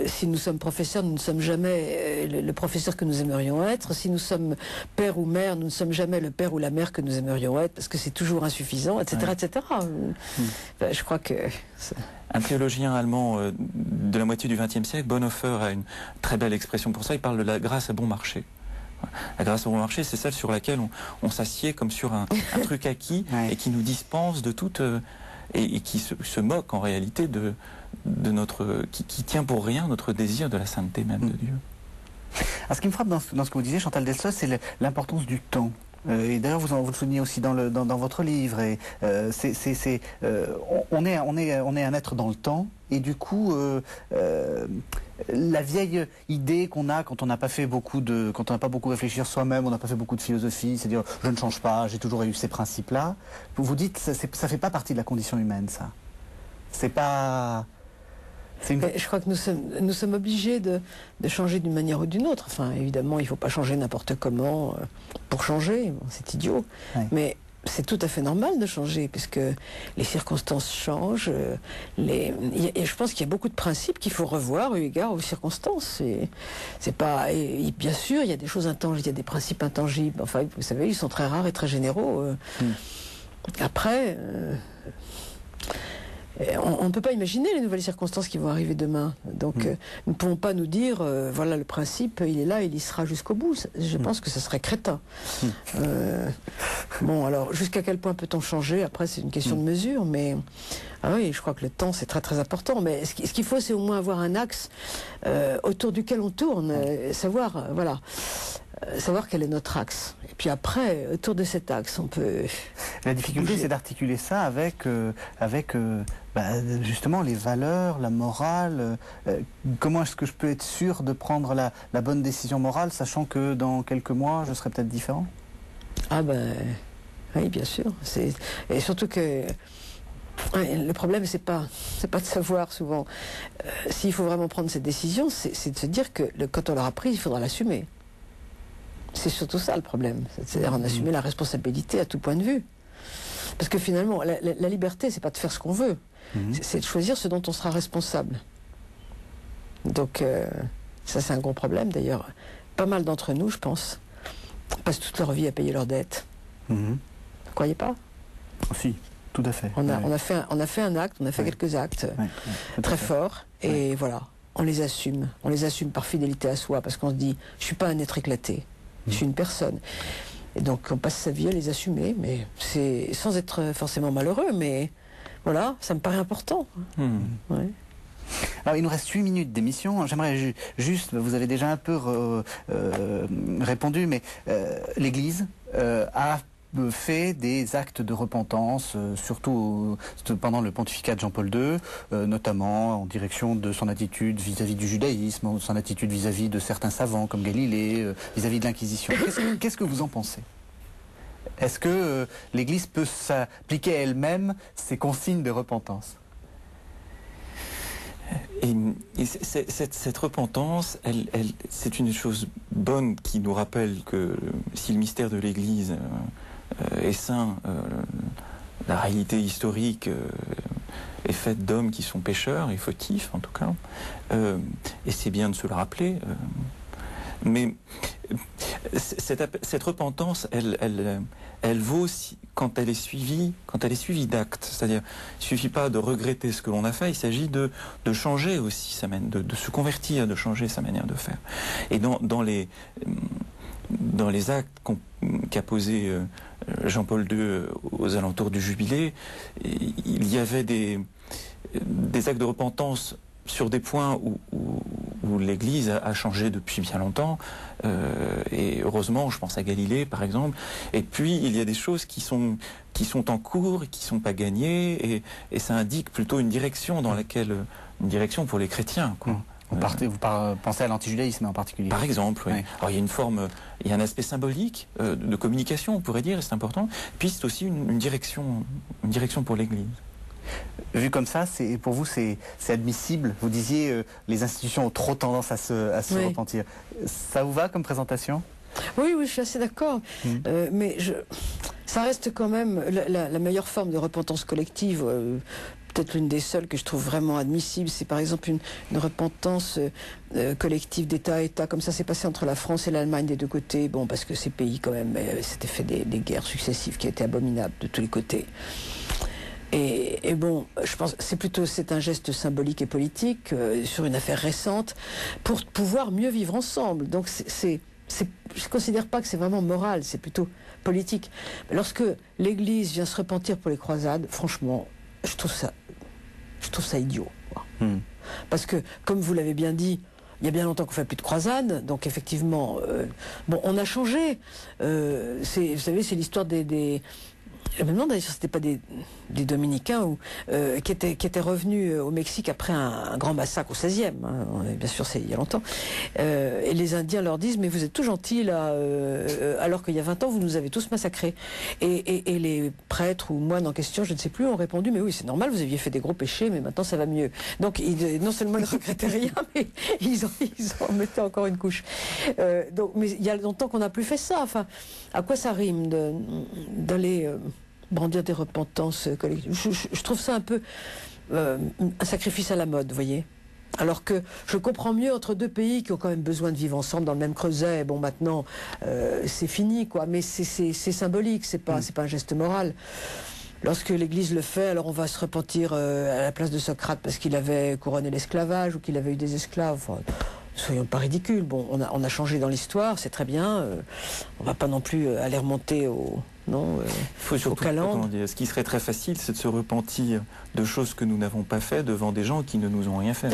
si nous sommes professeurs, nous ne sommes jamais le professeur que nous aimerions être. Si nous sommes père ou mère, nous ne sommes jamais le père ou la mère que nous aimerions être, parce que c'est toujours insuffisant, etc. etc. Je crois que... Un théologien allemand de la moitié du XXe siècle, Bonhoeffer, a une très belle expression pour ça. Il parle de la grâce à bon marché. La grâce au bon marché, c'est celle sur laquelle on s'assied comme sur un truc acquis et qui nous dispense de toute... et qui se moque en réalité de notre... qui tient pour rien notre désir de la sainteté même de Dieu. Alors, ce qui me frappe dans ce que vous disiez, Chantal Delslos, c'est l'importance du temps. Et d'ailleurs, vous le soulignez aussi dans votre livre. Et on est un être dans le temps, et du coup, la vieille idée qu'on a quand on n'a pas fait quand on n'a pas beaucoup réfléchir soi-même, on n'a pas fait beaucoup de philosophie, c'est-à-dire je ne change pas, j'ai toujours eu ces principes-là. Vous dites ça fait pas partie de la condition humaine, ça. C'est pas. Je crois que nous sommes obligés de changer d'une manière ou d'une autre. Enfin, évidemment, il ne faut pas changer n'importe comment pour changer, c'est idiot. Mais c'est tout à fait normal de changer, puisque les circonstances changent. Et je pense qu'il y a beaucoup de principes qu'il faut revoir eu égard aux circonstances. C'est pas, et bien sûr, il y a des choses intangibles, il y a des principes intangibles. Enfin, vous savez, ils sont très rares et très généraux. Après... on ne peut pas imaginer les nouvelles circonstances qui vont arriver demain. Donc, nous ne pouvons pas nous dire, voilà, le principe, il est là, il y sera jusqu'au bout. Je pense que ce serait crétin. Bon, alors, jusqu'à quel point peut-on changer? Après, c'est une question de mesure, mais... Ah oui, je crois que le temps, c'est très très important. Mais ce qu'il faut, c'est au moins avoir un axe autour duquel on tourne, savoir, voilà... savoir quel est notre axe. Et puis après, autour de cet axe, on peut... La difficulté, c'est d'articuler ça avec justement les valeurs, la morale. Comment est-ce que je peux être sûr de prendre la bonne décision morale, sachant que dans quelques mois, je serai peut-être différent? Ah oui, bien sûr. Et surtout que... le problème, c'est pas de savoir souvent. S'il faut vraiment prendre cette décision, c'est de se dire que quand on l'aura prise, il faudra l'assumer. C'est surtout ça le problème, c'est-à-dire en assumer la responsabilité à tout point de vue. Parce que finalement, la liberté, c'est pas de faire ce qu'on veut, c'est de choisir ce dont on sera responsable. Donc, ça c'est un gros problème d'ailleurs. Pas mal d'entre nous, je pense, passent toute leur vie à payer leurs dettes. Vous croyez pas? Si, tout à fait. On a fait un acte, on a fait quelques actes très forts, et voilà, on les assume par fidélité à soi, parce qu'on se dit, je suis pas un être éclaté. Je suis une personne. Et donc on passe sa vie à les assumer, mais c'est sans être forcément malheureux, mais voilà, ça me paraît important. Alors il nous reste 8 minutes d'émission. J'aimerais juste, vous avez déjà un peu répondu, mais l'Église a fait des actes de repentance, surtout pendant le pontificat de Jean-Paul II, notamment en direction de son attitude vis-à-vis du judaïsme, son attitude vis-à-vis de certains savants comme Galilée, vis-à-vis de l'Inquisition. Qu'est-ce que vous en pensez? Est-ce que l'Église peut s'appliquer elle-même ces consignes de repentance? Et cette repentance, c'est une chose bonne qui nous rappelle que si le mystère de l'Église est saint, la réalité historique est faite d'hommes qui sont pécheurs et fautifs en tout cas, et c'est bien de se le rappeler. Mais cette repentance, elle vaut aussi quand elle est suivie d'actes. C'est-à-dire, il ne suffit pas de regretter ce que l'on a fait, il s'agit de changer aussi de se convertir, de changer sa manière de faire. Et dans les actes qu'a posé Jean-Paul II aux alentours du Jubilé, il y avait des actes de repentance sur des points où l'Église a changé depuis bien longtemps, et heureusement, je pense à Galilée par exemple. Et puis il y a des choses qui sont en cours et qui ne sont pas gagnées, et ça indique plutôt une direction une direction pour les chrétiens, quoi. Vous pensez à l'antijudaïsme en particulier. Par exemple, oui. Oui. Alors il y a un aspect symbolique de communication, on pourrait dire, et c'est important. Puis c'est aussi une direction pour l'Église. Vu comme ça, pour vous, c'est admissible. Vous disiez les institutions ont trop tendance à se repentir. Ça vous va comme présentation? Oui, je suis assez d'accord. Mais ça reste quand même la meilleure forme de repentance collective. Peut-être l'une des seules que je trouve vraiment admissible, c'est par exemple une repentance collective d'État à État, comme ça s'est passé entre la France et l'Allemagne des deux côtés. Bon, parce que ces pays quand même s'étaient fait des guerres successives qui étaient abominables de tous les côtés. Et bon, je pense que c'est un geste symbolique et politique sur une affaire récente pour pouvoir mieux vivre ensemble. Donc je ne considère pas que c'est vraiment moral, c'est plutôt politique. Mais lorsque l'Église vient se repentir pour les croisades, franchement, je trouve ça idiot. Parce que, comme vous l'avez bien dit, il y a bien longtemps qu'on ne fait plus de croisades, donc effectivement, on a changé. Vous savez, c'est l'histoire des je me demande d'ailleurs si c'était pas des dominicains qui étaient revenus au Mexique après un grand massacre au 16e, hein, bien sûr c'est il y a longtemps, et les Indiens leur disent mais vous êtes tout gentils là, alors qu'il y a 20 ans vous nous avez tous massacrés, et les prêtres ou moines en question, je ne sais plus, ont répondu mais oui c'est normal, vous aviez fait des gros péchés mais maintenant ça va mieux. Donc non seulement ils ne regrettaient rien, mais ils en mettaient encore une couche. Mais il y a longtemps qu'on n'a plus fait ça. Enfin, à quoi ça rime d'aller brandir des repentances collectives? Je trouve ça un peu un sacrifice à la mode, vous voyez. Alors que je comprends mieux entre deux pays qui ont quand même besoin de vivre ensemble dans le même creuset. Bon, maintenant, c'est fini, quoi. Mais c'est symbolique, c'est pas un geste moral. Lorsque l'Église le fait, alors on va se repentir à la place de Socrate parce qu'il avait couronné l'esclavage ou qu'il avait eu des esclaves. Enfin, soyons pas ridicules. Bon, on a changé dans l'histoire, c'est très bien. On va pas non plus aller remonter faut surtout, ce qui serait très facile, c'est de se repentir de choses que nous n'avons pas fait devant des gens qui ne nous ont rien fait.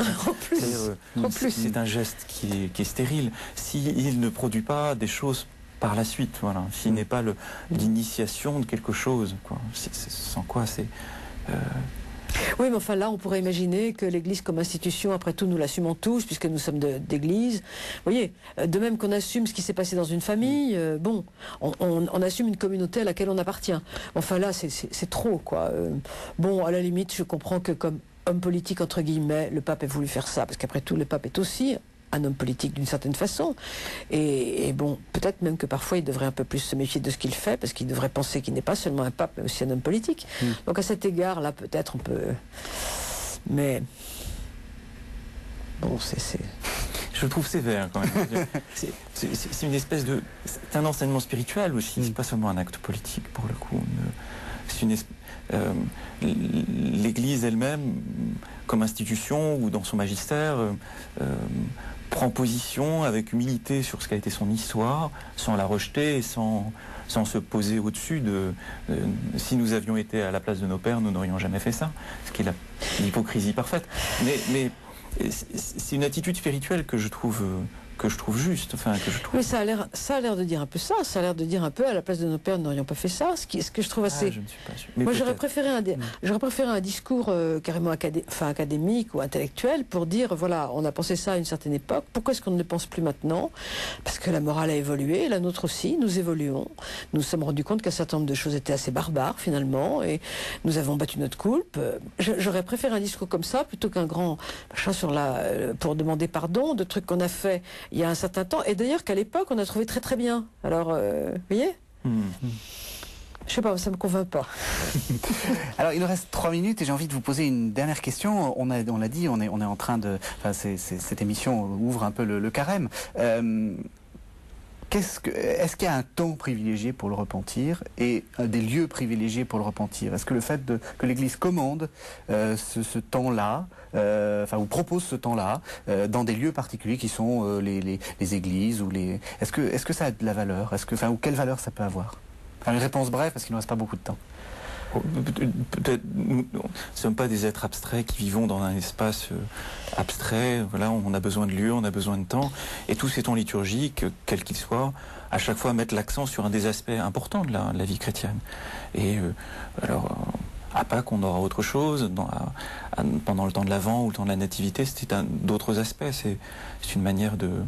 En plus, c'est un geste qui est stérile. S'il ne produit pas des choses par la suite, voilà. S'il n'est pas l'initiation de quelque chose, quoi. Sans quoi c'est... Oui, mais enfin là, on pourrait imaginer que l'Église comme institution, après tout, nous l'assumons tous, puisque nous sommes d'église. Vous voyez, de même qu'on assume ce qui s'est passé dans une famille, on assume une communauté à laquelle on appartient. Enfin là, c'est trop, quoi. À la limite, je comprends que comme homme politique, entre guillemets, le pape ait voulu faire ça, parce qu'après tout, le pape est aussi un homme politique d'une certaine façon. Et peut-être même que parfois il devrait un peu plus se méfier de ce qu'il fait, parce qu'il devrait penser qu'il n'est pas seulement un pape, mais aussi un homme politique. Donc à cet égard-là, peut-être on peut... Mais... Je le trouve sévère quand même. C'est une espèce de... C'est un enseignement spirituel aussi, c'est pas seulement un acte politique pour le coup. L'Église elle-même, comme institution ou dans son magistère, prend position avec humilité sur ce qu'a été son histoire, sans la rejeter et sans se poser au-dessus si nous avions été à la place de nos pères, nous n'aurions jamais fait ça, ce qui est l'hypocrisie parfaite. Mais c'est une attitude spirituelle que je trouve juste. Oui, ça a l'air de dire un peu ça. Ça a l'air de dire un peu à la place de nos pères, nous n'aurions pas fait ça. Ce que je trouve assez... je ne suis pas sûr. Moi, j'aurais préféré un discours carrément académique ou intellectuel pour dire, voilà, on a pensé ça à une certaine époque. Pourquoi est-ce qu'on ne le pense plus maintenant? Parce que la morale a évolué, la nôtre aussi, nous évoluons. Nous nous sommes rendus compte qu'un certain nombre de choses étaient assez barbares, finalement, et nous avons battu notre coulpe. J'aurais préféré un discours comme ça, plutôt qu'un grand machin pour demander pardon de trucs qu'on a fait il y a un certain temps, et d'ailleurs qu'à l'époque on a trouvé très très bien. Alors, vous voyez, je sais pas, ça me convainc pas. Alors il nous reste 3 minutes et j'ai envie de vous poser une dernière question. On l'a dit, on est en train de... cette émission ouvre un peu le carême. est-ce qu'il y a un temps privilégié pour le repentir et des lieux privilégiés pour le repentir? Est-ce que le fait que l'Église commande ce temps-là, ou propose ce temps-là dans des lieux particuliers qui sont les églises ou les... Est-ce que ça a de la valeur? Ou quelle valeur ça peut avoir? Une réponse brève parce qu'il ne reste pas beaucoup de temps. Peut-être, nous ne sommes pas des êtres abstraits qui vivons dans un espace abstrait. Voilà, on a besoin de lieux, on a besoin de temps. Et tous ces temps liturgiques, quels qu'ils soient, à chaque fois mettent l'accent sur un des aspects importants de la vie chrétienne. Et alors, à Pâques, on aura autre chose. Pendant le temps de l'Avent ou le temps de la Nativité, c'était d'autres aspects. C'est une manière de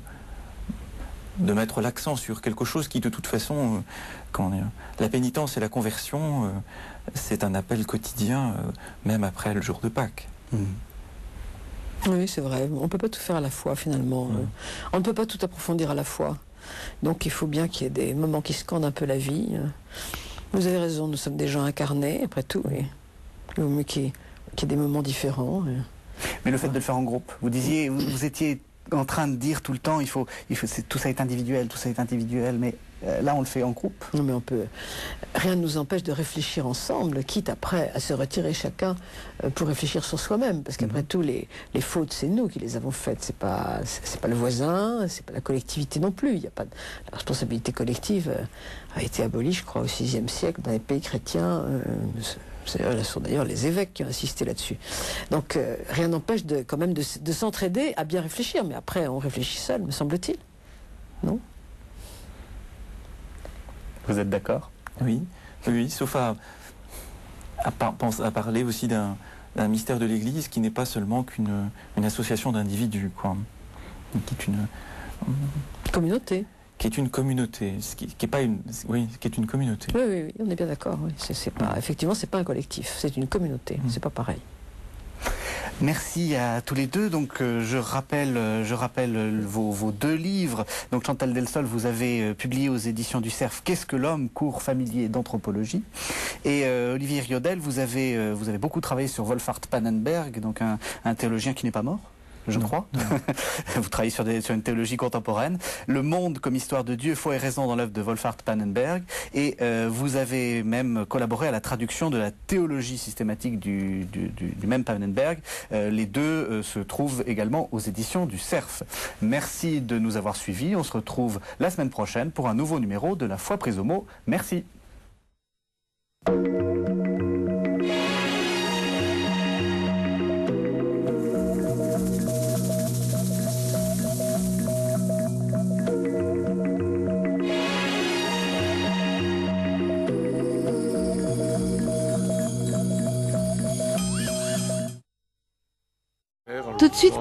mettre l'accent sur quelque chose qui, de toute façon, la pénitence et la conversion, c'est un appel quotidien, même après le jour de Pâques. Oui, c'est vrai. On ne peut pas tout faire à la fois, finalement. On ne peut pas tout approfondir à la fois. Donc il faut bien qu'il y ait des moments qui scandent un peu la vie. Vous avez raison, nous sommes des gens incarnés, après tout. Et il vaut mieux qu'il y ait des moments différents. Mais le fait de le faire en groupe, vous disiez, vous étiez en train de dire tout le temps, tout ça est individuel, mais là on le fait en groupe. Non mais rien ne nous empêche de réfléchir ensemble, quitte après à se retirer chacun pour réfléchir sur soi-même, parce qu'après tout les fautes c'est nous qui les avons faites, c'est pas le voisin, c'est pas la collectivité non plus. La responsabilité collective a été abolie, je crois, au VIe siècle dans les pays chrétiens. Ce sont d'ailleurs les évêques qui ont insisté là-dessus. Donc rien n'empêche quand même de s'entraider à bien réfléchir. Mais après, on réfléchit seul, me semble-t-il. Non? Vous êtes d'accord? Oui, sauf à parler aussi d'un mystère de l'Église qui n'est pas seulement qu'une association d'individus, quoi. Qui est une communauté. Qui est une communauté, qui est une communauté. Oui, on est bien d'accord. Oui. Effectivement, c'est pas un collectif, c'est une communauté. C'est pas pareil. Merci à tous les deux. Donc je rappelle vos deux livres. Donc Chantal Delsol, vous avez publié aux éditions du Cerf Qu'est-ce que l'homme, cours familier d'anthropologie. Et Olivier Riodel, vous avez beaucoup travaillé sur Wolfhart Pannenberg, donc un théologien qui n'est pas mort, je crois. Vous travaillez sur une théologie contemporaine. Le monde comme histoire de Dieu, foi et raison dans l'œuvre de Wolfhart Pannenberg. Et vous avez même collaboré à la traduction de la théologie systématique du même Pannenberg. Les deux se trouvent également aux éditions du Cerf. Merci de nous avoir suivis. On se retrouve la semaine prochaine pour un nouveau numéro de La Foi prise au mot. Merci. Tout de suite,